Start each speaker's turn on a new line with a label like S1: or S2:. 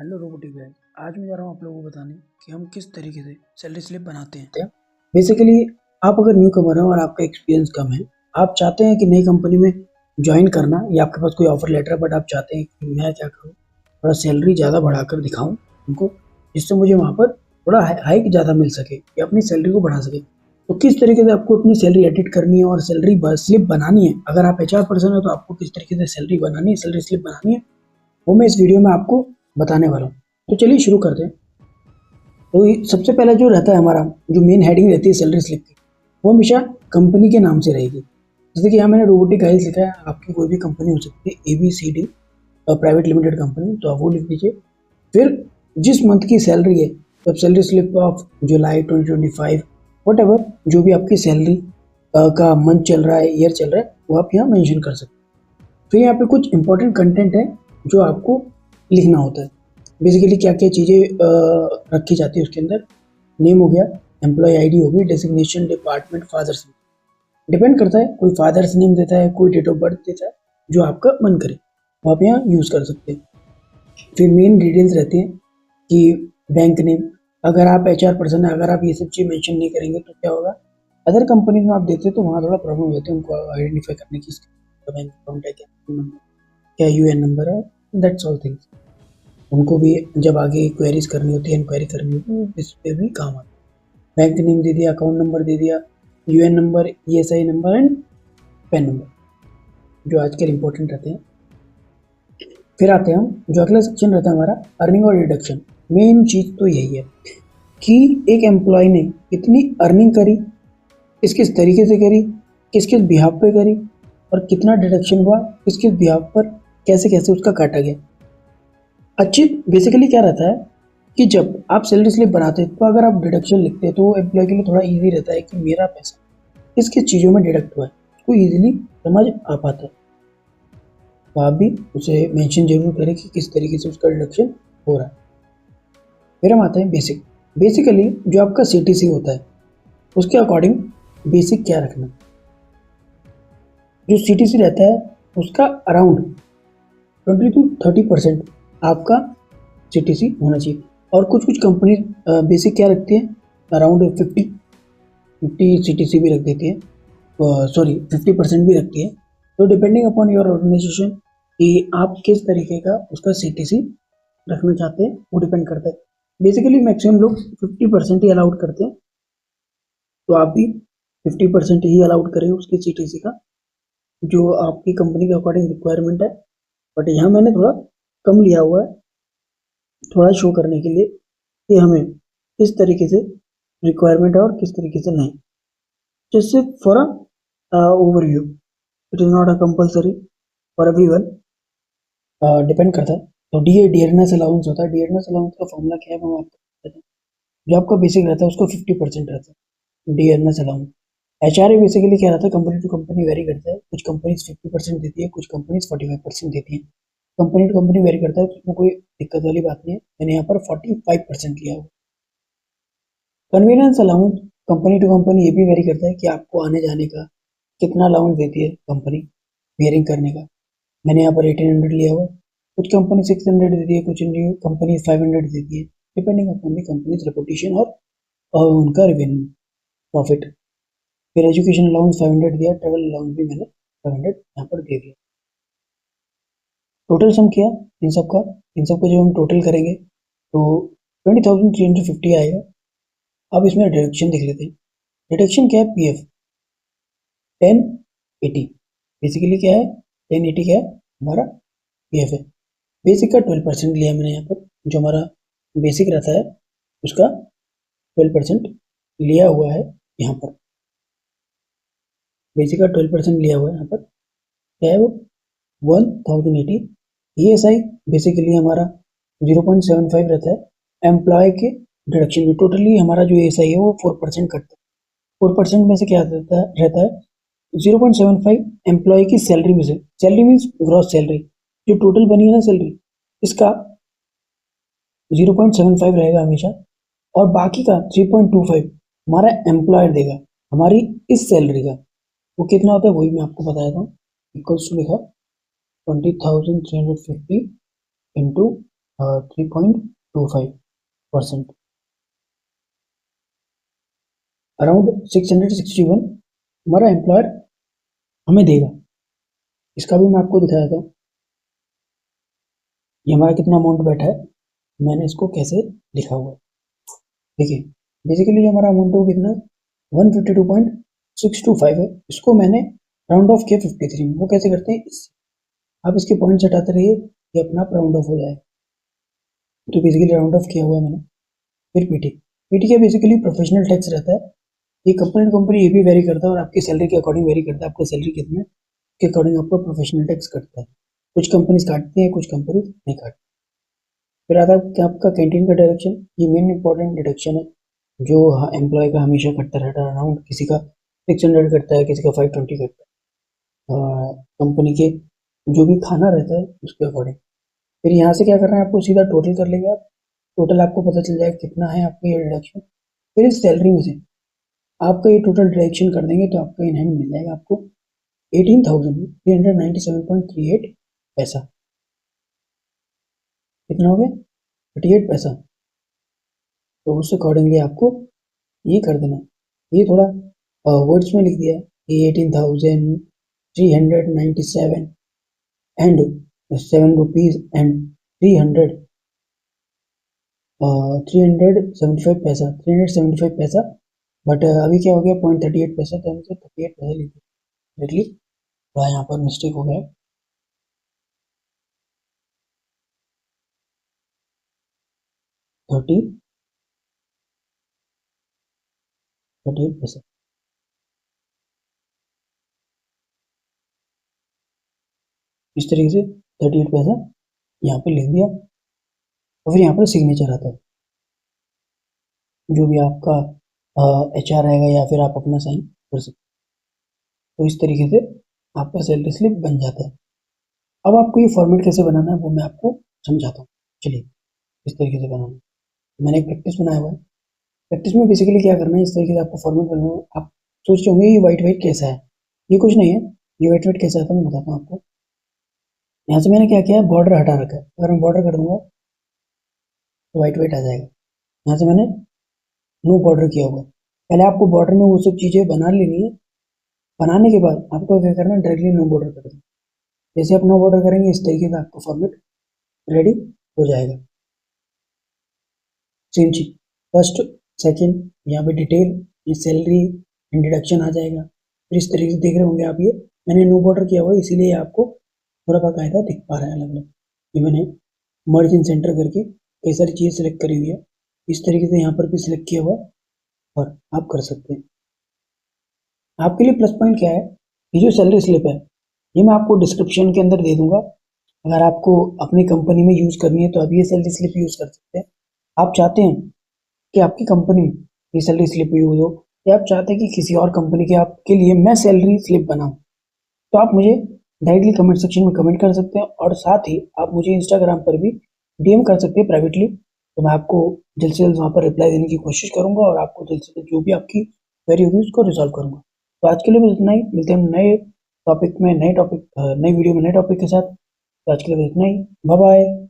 S1: Hello robotic guys. आज मैं जा रहा हूँ आप लोगों को बताने कि हम किस तरीके से सैलरी स्लिप बनाते हैं। बेसिकली आप अगर न्यू कमर हो और आपका एक्सपीरियंस कम है, आप चाहते हैं कि नई कंपनी में ज्वाइन करना या आपके पास कोई ऑफर लेटर है, बट आप चाहते हैं कि मैं क्या करूँ, थोड़ा सैलरी ज़्यादा बढ़ाकर दिखाऊँ उनको, जिससे मुझे वहाँ पर थोड़ा हाइक ज़्यादा मिल सके या अपनी सैलरी को बढ़ा सके। तो किस तरीके से आपको अपनी सैलरी एडिट करनी है और सैलरी स्लिप बनानी है। अगर आप HR पर्सन है तो आपको किस तरीके से सैलरी बनानी है, सैलरी स्लिप बनानी है, वो मैं इस वीडियो में आपको बताने वाला हूँ। तो चलिए शुरू करते हैं। तो सबसे पहला जो रहता है हमारा, जो मेन हेडिंग रहती है सैलरी स्लिप की, वो हमेशा कंपनी के नाम से रहेगी। जैसे कि यहाँ मैंने रोबोटिक गाइस लिखा है, आपकी कोई भी कंपनी हो सकती है, ABCD प्राइवेट लिमिटेड कंपनी, तो आप वो लिख दीजिए। फिर जिस मंथ की सैलरी है, तो salary slip of July 2025, what ever जो भी आपकी सैलरी का मंथ चल रहा है, ईयर चल रहा है, वो आप यहाँ मेंशन कर सकते हैं। फिर यहाँ पे कुछ इंपॉर्टेंट कंटेंट है जो आपको लिखना होता है। बेसिकली क्या क्या चीज़ें रखी जाती है उसके अंदर। नेम हो गया, एम्प्लॉय ID हो गई, designation, department, father's name, depend करता है, कोई फादर्स नेम देता है, कोई डेट ऑफ बर्थ देता है, जो आपका मन करे वो आप यहाँ यूज़ कर सकते हैं। फिर मेन डिटेल्स रहती हैं कि बैंक नेम, अगर आप HR पर्सन है, अगर आप ये सब चीज़ मेंशन नहीं करेंगे तो क्या होगा, अदर कंपनी में आप देते हैं तो वहाँ थोड़ा प्रॉब्लम हो जाती है उनको आइडेंटिफाई करने की, बैंक अकाउंट है क्या UN नंबर है, दैट्स ऑल थिंग्स। उनको भी जब आगे क्वेरीज करनी होती है, इंक्वायरी करनी होती है, इस पे भी काम आता है। बैंक नेम दे दिया, अकाउंट नंबर दे दिया, UN number, ESI number and pan number, जो आजकल इंपॉर्टेंट रहते हैं। फिर आते हैं हम, जो अगला सेक्शन रहता है हमारा, अर्निंग और डिडक्शन। मेन चीज़ तो यही है कि एक एम्प्लॉय ने कितनी अर्निंग करी, किस किस तरीके से करी, किस किस बिहाफ पे करी, और कितना डिडक्शन हुआ, किस किस बिहाफ पर कैसे कैसे उसका काटा गया। अच्छी बेसिकली क्या रहता है कि जब आप सैलरी स्लिप बनाते हैं तो अगर आप डिडक्शन लिखते हैं तो वो एम्प्लॉय के लिए थोड़ा इजी रहता है कि मेरा पैसा किस किस चीज़ों में डिडक्ट हुआ है, उसको इजीली समझ आ पाता है। तो आप भी उसे मेंशन जरूर करें कि किस तरीके से उसका डिडक्शन हो रहा है। फिर हम आते हैं बेसिक। बेसिकली जो आपका CTC होता है उसके अकॉर्डिंग बेसिक क्या रखना, जो CTC रहता है उसका अराउंड 20 to 30% आपका CTC होना चाहिए। और कुछ कुछ कंपनी बेसिक क्या रखती है, अराउंड 50 CTC भी रख देती है, सॉरी 50% भी रखती है। तो डिपेंडिंग अपॉन योर ऑर्गेनाइजेशन कि आप किस तरीके का उसका CTC रखना चाहते हैं, वो डिपेंड करता है। बेसिकली मैक्सिमम लोग 50% ही अलाउड करते हैं, तो आप भी 50% ही अलाउड करें उसके CTC का, जो आपकी कंपनी के अकॉर्डिंग रिक्वायरमेंट है। बट यहाँ मैंने थोड़ा कम लिया हुआ है, थोड़ा शो करने के लिए कि हमें किस तरीके से रिक्वायरमेंट है और किस तरीके से नहीं, जैसे for a overview. It is not a compulsory for everyone, depend करता है। तो डियरनेस अलाउंस होता है। डियरनेस अलाउंस का फॉर्मूला क्या है, मैं आपको बताता हूँ। जो आपका बेसिक रहता है उसका 50% रहता है डियरनेस अलाउंस। HRA बेसिकली क्या रहता है, कंपनी टू कंपनी वेरी करता है। कुछ कंपनीज 50% देती है, कुछ कंपनीज 45% देती है। कंपनी टू कंपनी वेरी करता है, तो उसमें कोई दिक्कत वाली बात नहीं है। मैंने यहाँ पर 45% लिया हुआ। Convenience allowance company to company ये भी वेरी करता है कि आपको आने जाने का कितना अलाउंस देती है कंपनी बियरिंग करने का। मैंने यहाँ पर 1800 लिया हुआ। कुछ कंपनी 600 देती है, कुछ कंपनी 500 देती है, depending upon the companies reputation और उनका रेवेन्यू प्रॉफिट। फिर एजुकेशन अलाउंस 500 दिया, ट्रेवल अलाउंस भी मैंने 500 यहाँ पर दे दिया। टोटल सम किया इन सबका जब हम टोटल करेंगे तो 20,350 आएगा। अब इसमें डिडक्शन देख लेते हैं। डिडक्शन क्या है, PF 1080। बेसिकली क्या है, 1080 क्या है हमारा PF है। बेसिक का 12% लिया मैंने यहाँ पर, जो हमारा बेसिक रहता है उसका 12% लिया हुआ है यहाँ पर। बेसिक का 12% लिया हुआ है यहाँ पर, क्या है वो 1080। ESI बेसिकली हमारा 0.75 रहता है। एम्प्लॉय के डिडक्शन में टोटली हमारा जो ESI है वो 4% कटता है। 4% में से क्या रहता है 0.75 एम्प्लॉय की सैलरी में से। सैलरी मीन्स ग्रॉस सैलरी, जो टोटल बनी है ना सैलरी, इसका 0.75 रहेगा हमेशा। और बाकी का 3.25 हमारा एम्प्लॉयर देगा हमारी इस सैलरी का। वो कितना होता है वही मैं आपको बताया था। इक्वल्स टू लिखा 20,350 इंटू 3.25%। अराउंड 661 हमारा एम्प्लॉयर हमें देगा। इसका भी मैं आपको दिखाया था, ये हमारा कितना अमाउंट बैठा है, मैंने इसको कैसे लिखा हुआ है। देखिए बेसिकली जो हमारा अमाउंट है वो कितना 152.625 है। इसको मैंने राउंड ऑफ किया 53 में। वो कैसे करते हैं, आप इसके पॉइंट्स हटाते रहिए, ये अपना आप राउंड ऑफ हो जाएगा। तो बेसिकली राउंड ऑफ किया हुआ है मैंने। फिर पीटी, पीटी का बेसिकली प्रोफेशनल टैक्स रहता है। ये कंपनी टू कंपनी ये भी वेरी करता है और आपकी सैलरी के अकॉर्डिंग वेरी करता है। आपकी सैलरी कितनी है के अकॉर्डिंग आपको प्रोफेशनल टैक्स कटता है। कुछ कंपनीज काटती है, कुछ कंपनी नहीं काटती। फिर आता है कि आपका कैंटीन का डिडक्शन, ये मेन इंपॉर्टेंट डिडक्शन है जो एम्प्लॉय का हमेशा कटता रहता है। अराउंड किसी का 600 कटता है, किसी का 520 कटता है, कंपनी के जो भी खाना रहता है उसके अकॉर्डिंग। फिर यहाँ से क्या करना है, आपको सीधा टोटल कर लेंगे आप। टोटल आपको पता चल जाएगा कितना है आपका ये डिडक्शन। फिर इस सैलरी में से आपका ये टोटल डिडक्शन कर देंगे तो आपका इन हैंड मिल जाएगा आपको 18,397.38 कितना हो गया 38 पैसा। तो उस अकॉर्डिंगली आपको ये कर देना। ये थोड़ा वर्ड्स में लिख दिया है कि 18,397 एंड 7 रुपीज एंड 375 पैसा। बट अभी क्या हो गया 0.38 पैसा, तो हमसे 38 पैसा लिख ली। थोड़ा यहाँ पर मिस्टेक हो गया, 38 पैसा। इस तरीके से 38 पैसा यहाँ पे लिख दिया। और फिर यहाँ पर सिग्नेचर आता है, जो भी आपका HR रहेगा या फिर आप अपना साइन कर सकते। तो इस तरीके से आपका सैलरी स्लिप बन जाता है। अब आपको ये फॉर्मेट कैसे बनाना है वो मैं आपको समझाता हूँ। चलिए इस तरीके से बनाना है। मैंने एक प्रैक्टिस बनाया हुआ है। प्रैक्टिस में बेसिकली क्या करना है, इस तरीके से आपको फॉर्मेट बनाना है। आप सोच रहे होंगे ये वाइट वाइट कैसा है, ये कुछ नहीं है। ये वाइट वाइट कैसा आता है मैं बताता हूँ आपको। यहाँ से मैंने क्या किया है, बॉर्डर हटा रखा है। अगर मैं बॉर्डर कर दूंगा तो वाइट वाइट आ जाएगा। यहाँ से मैंने नो बॉर्डर किया हुआ है। पहले आपको बॉर्डर में वो सब चीज़ें बना लेनी है। बनाने के बाद आपको क्या करना है, डायरेक्टली नो बॉर्डर कर देना। जैसे आप नो बॉर्डर करेंगे इस तरीके का आपका फॉर्मेट रेडी हो जाएगा। सेम चीज फर्स्ट सेकंड, यहाँ पे डिटेल, ये सैलरी एंड डिडक्शन आ जाएगा। फिर इस तरीके से देख रहे होंगे आप, ये मैंने नो बॉर्डर किया हुआ है इसीलिए आपको थोड़ा बाकायदा दिख पा रहा है अलग अलग। ये मैंने मर्ज इन सेंटर करके कई सारी चीज़ें सेलेक्ट करी हुई है। इस तरीके से यहाँ पर भी सिलेक्ट किया हुआ है और आप कर सकते हैं। आपके लिए प्लस पॉइंट क्या है, ये जो सैलरी स्लिप है ये मैं आपको डिस्क्रिप्शन के अंदर दे दूंगा। अगर आपको अपनी कंपनी में यूज़ करनी है तो आप ये सैलरी स्लिप यूज़ कर सकते हैं। आप चाहते हैं कि आपकी कंपनी में ये सैलरी स्लिप यूज हो, या आप चाहते हैं कि किसी और कंपनी के आपके लिए मैं सैलरी स्लिप बनाऊं, तो आप मुझे डायरेक्टली कमेंट सेक्शन में कमेंट कर सकते हैं। और साथ ही आप मुझे इंस्टाग्राम पर भी DM कर सकते हैं प्राइवेटली। तो मैं आपको जल्द से जल्द वहाँ पर रिप्लाई देने की कोशिश करूंगा और आपको जल्द से जल्द जो भी आपकी क्वेरी होगी उसको रिजॉल्व करूंगा। तो आज के लिए बस इतना ही, मिलते हैं नए टॉपिक में, नए वीडियो में नए टॉपिक के साथ। तो आज के लिए बस इतना ही, बाय बाय।